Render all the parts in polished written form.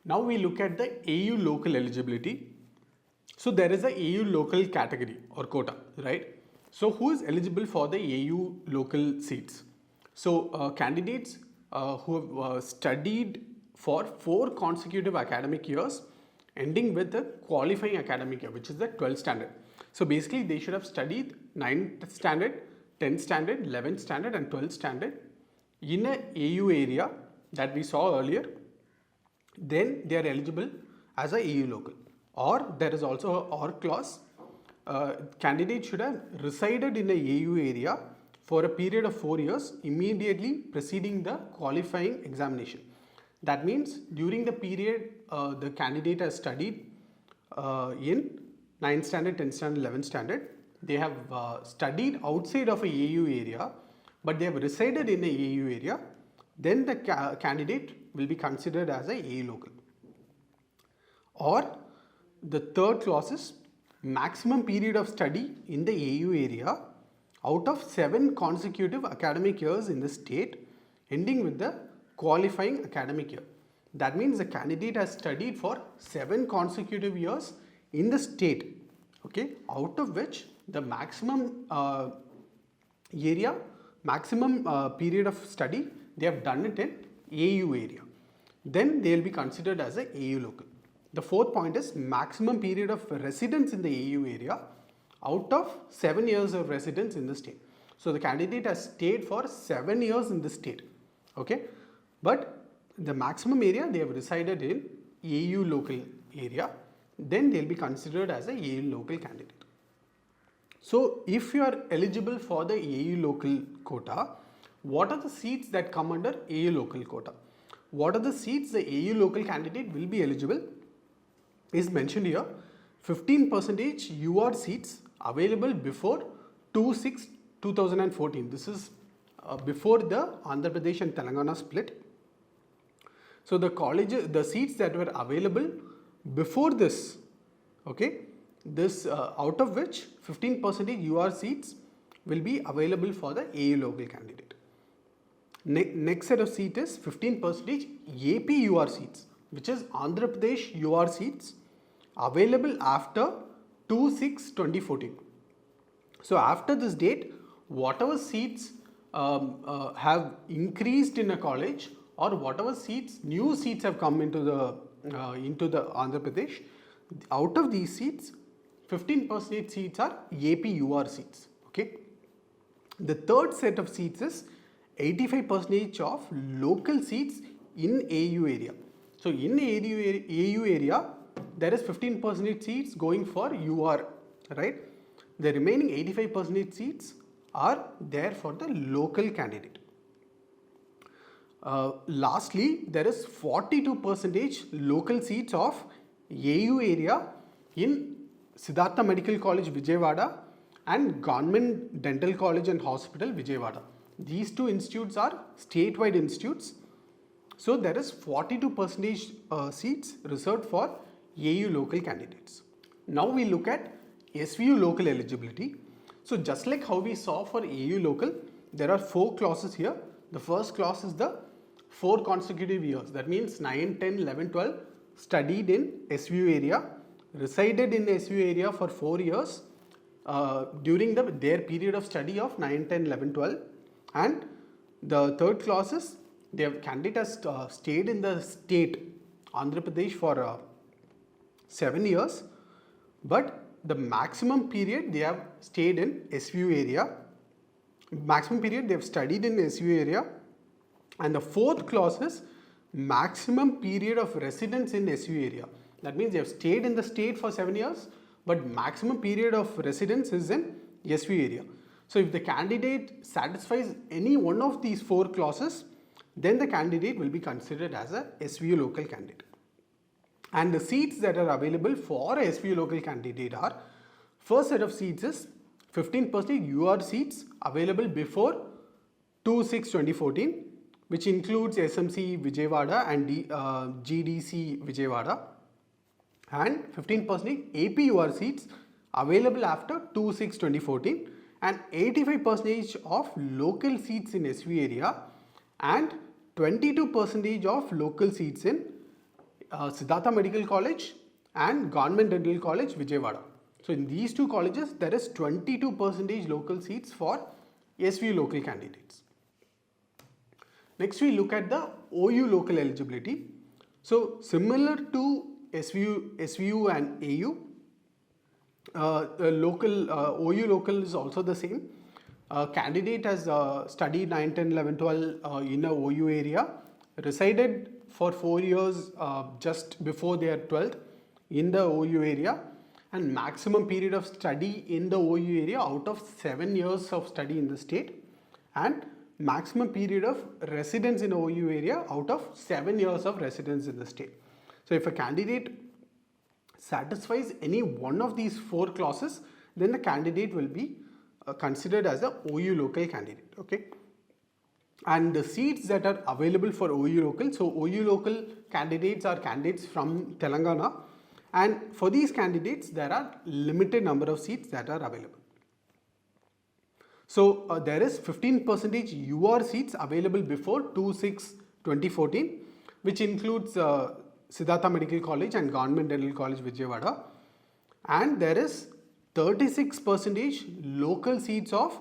Now we look at the AU local eligibility. So there is a AU local category or quota, right? So who is eligible for the AU local seats? So candidates who have studied for 4 consecutive academic years ending with the qualifying academic year, which is the 12th standard. So basically they should have studied 9th standard, 10th standard, 11th standard and 12th standard in a AU area that we saw earlier. Then they are eligible as a AU local. Or there is also a OR clause. Candidate should have resided in a AU area for a period of 4 years immediately preceding the qualifying examination. That means during the period the candidate has studied in 9th standard, 10th standard, 11th standard, they have studied outside of a AU area, but they have resided in a AU area, then the candidate will be considered as a AU local. Or the third clause is maximum period of study in the AU area out of 7 consecutive academic years in the state ending with the qualifying academic year. That means the candidate has studied for 7 consecutive years in the state, okay, out of which the maximum period of study they have done it in AU area. Then they will be considered as a AU local. The fourth point is maximum period of residence in the AU area out of 7 years of residence in the state. So the candidate has stayed for 7 years in the state, okay, but the maximum area they have resided in AU local area, then they will be considered as a AU local candidate. So if you are eligible for the AU local quota, what are the seats that come under AU local quota? What are the seats the AU local candidate will be eligible is mentioned here. 15% UR seats available before 2/6/2014. This is before the Andhra Pradesh and Telangana split. So the seats that were available before this, okay, this out of which 15% UR seats will be available for the AU local candidate. Next set of seat is 15% AP UR seats, which is Andhra Pradesh UR seats available after 2/6/2014. So after this date, whatever seats have increased in a college or whatever seats, new seats have come into the Andhra Pradesh, out of these seats, 15% seats are AP UR seats. Okay. The third set of seats is 85% of local seats in AU area. So in AU area, there is 15% seats going for UR, right? The remaining 85% seats are there for the local candidate. Lastly, there is 42% local seats of AU area in Siddhartha Medical College, Vijayawada and Government Dental College and Hospital, Vijayawada. These two institutes are statewide institutes. So there is 42% seats reserved for AU local candidates. Now we look at SVU local eligibility. So just like how we saw for AU local, there are 4 clauses here. The first clause is the 4 consecutive years. That means 9, 10, 11, 12 studied in SVU area, resided in SVU area for 4 years during their period of study of 9, 10, 11, 12. And the third clause is the candidate has stayed in the state Andhra Pradesh for 7 years, but the maximum period they have stayed in SVU area, maximum period they have studied in SVU area, and the fourth clause is maximum period of residence in SVU area. That means they have stayed in the state for 7 years, but maximum period of residence is in SVU area. So if the candidate satisfies any one of these 4 clauses, then the candidate will be considered as a SVU local candidate. And the seats that are available for a SVU local candidate are, first set of seats is 15% UR seats available before 2/6/2014, which includes SMC Vijayawada and GDC Vijayawada, and 15% AP UR seats available after 2/6/2014, and 85% of local seats in SVU area and 22% of local seats in Siddhartha Medical College and Government Dental College, Vijayawada. So in these two colleges, there is 22% local seats for SVU local candidates. Next, we look at the OU local eligibility. So similar to SVU and AU, OU local is also the same. Candidate has studied 9, 10, 11, 12 in a OU area, resided for 4 years just before their 12th in the OU area, and maximum period of study in the OU area out of 7 years of study in the state, and maximum period of residence in OU area out of 7 years of residence in the state. So if a candidate satisfies any one of these 4 clauses, then the candidate will be considered as a OU local candidate. Okay, and the seats that are available for OU local, so OU local candidates are candidates from Telangana, and for these candidates there are limited number of seats that are available. So there is 15% UR seats available before 2/6/2014, which includes Siddhartha Medical College and Government Dental College, Vijayawada, and there is 36% local seats of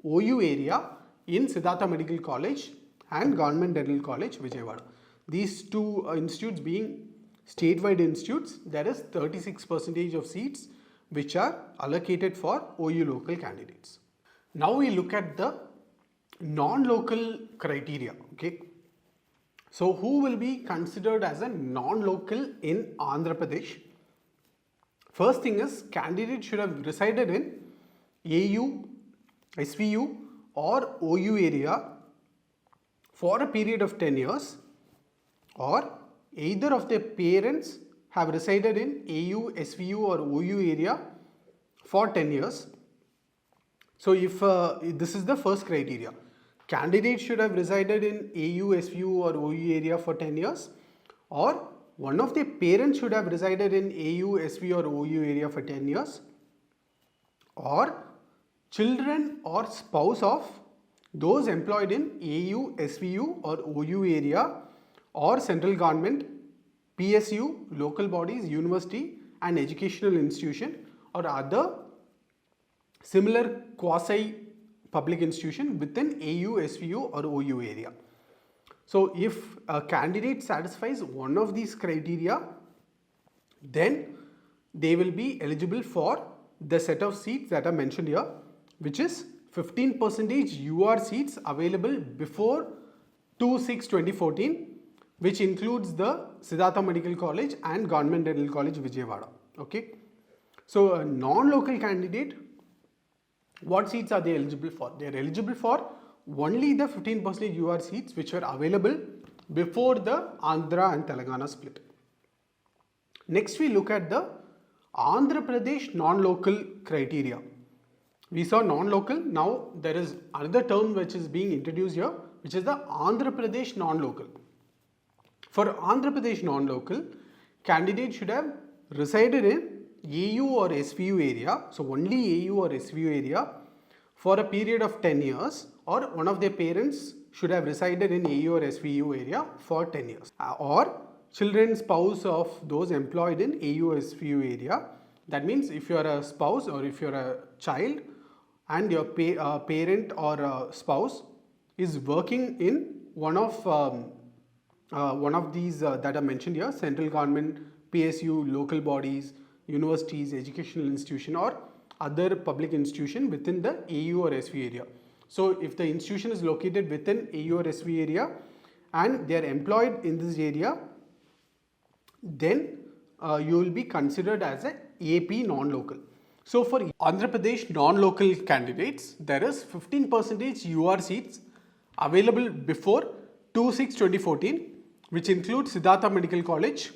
OU area in Siddhartha Medical College and Government Dental College, Vijayawada. These two institutes being statewide institutes, there is 36% of seats which are allocated for OU local candidates. Now we look at the non-local criteria. Okay, so who will be considered as a non-local in Andhra Pradesh? First thing is, candidate should have resided in AU, SVU or OU area for a period of 10 years, or either of their parents have resided in AU, SVU or OU area for 10 years. So if this is the first criteria, candidate should have resided in AU, SVU or OU area for 10 years, or one of their parents should have resided in AU, SVU or OU area for 10 years, or children or spouse of those employed in AU, SVU or OU area or central government, PSU, local bodies, university and educational institution or other similar quasi public institution within AU, SVU or OU area. So if a candidate satisfies one of these criteria, then they will be eligible for the set of seats that are mentioned here, which is 15% UR seats available before 2/6/2014, which includes the Siddhartha Medical College and Government Dental College, Vijayawada. Okay, so a non-local candidate, what seats are they eligible for? They are eligible for only the 15% UR seats which were available before the Andhra and Telangana split. Next we look at the Andhra Pradesh non-local criteria. We saw non-local, now there is another term which is being introduced here, which is the Andhra Pradesh non-local. For Andhra Pradesh non-local, candidates should have resided in AU or SVU area, so only AU or SVU area for a period of 10 years, or one of their parents should have resided in AU or SVU area for 10 years, or children, spouse of those employed in AU or SVU area. That means if you are a spouse or if you are a child and your parent or spouse is working in one of these that are mentioned here, central government, PSU, local bodies, universities, educational institution or other public institution within the AU or SVU area. So if the institution is located within AU or SVU area and they are employed in this area, then you will be considered as a AP non-local. So for Andhra Pradesh non-local candidates, there is 15% UR seats available before 2/6/2014, which includes Siddhartha Medical College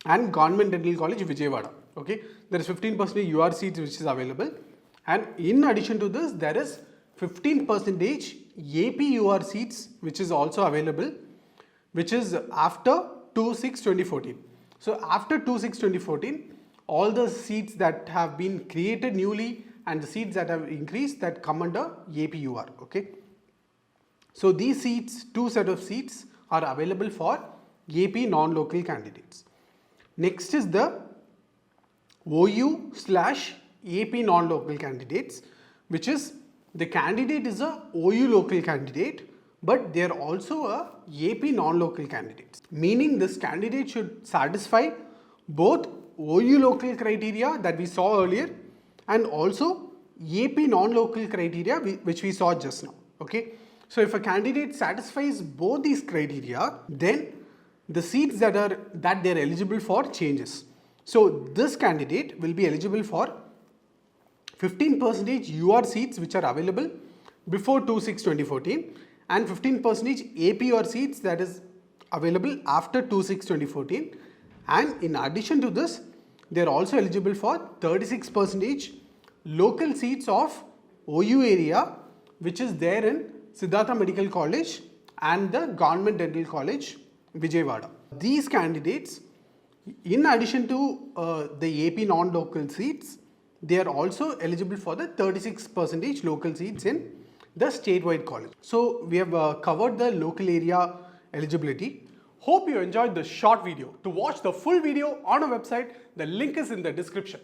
and Government Dental College, Vijayawada. Okay, there is 15% UR seats which is available, and in addition to this, there is 15% AP UR seats which is also available, which is after 2/6/2014. So after 2/6/2014, all the seats that have been created newly and the seats that have increased, that come under APUR. Okay, so these seats, two set of seats are available for AP non-local candidates. Next is the OU/AP non-local candidates, which is the candidate is a OU local candidate, but they are also a AP non-local candidate. Meaning this candidate should satisfy both OU local criteria that we saw earlier and also AP non-local criteria which we saw just now. Okay. So if a candidate satisfies both these criteria, then the seats that they are eligible for changes. So this candidate will be eligible for 15% UR seats which are available before 2/6/2014 and 15% APR seats that is available after 2/6/2014, and in addition to this they are also eligible for 36% local seats of OU area which is there in Siddhartha Medical College and the Government Dental College, Vijayawada. These candidates, in addition to the AP non-local seats, they are also eligible for the 36% local seats in the statewide college. So we have covered the local area eligibility. Hope you enjoyed this short video. To watch the full video on our website, the link is in the description.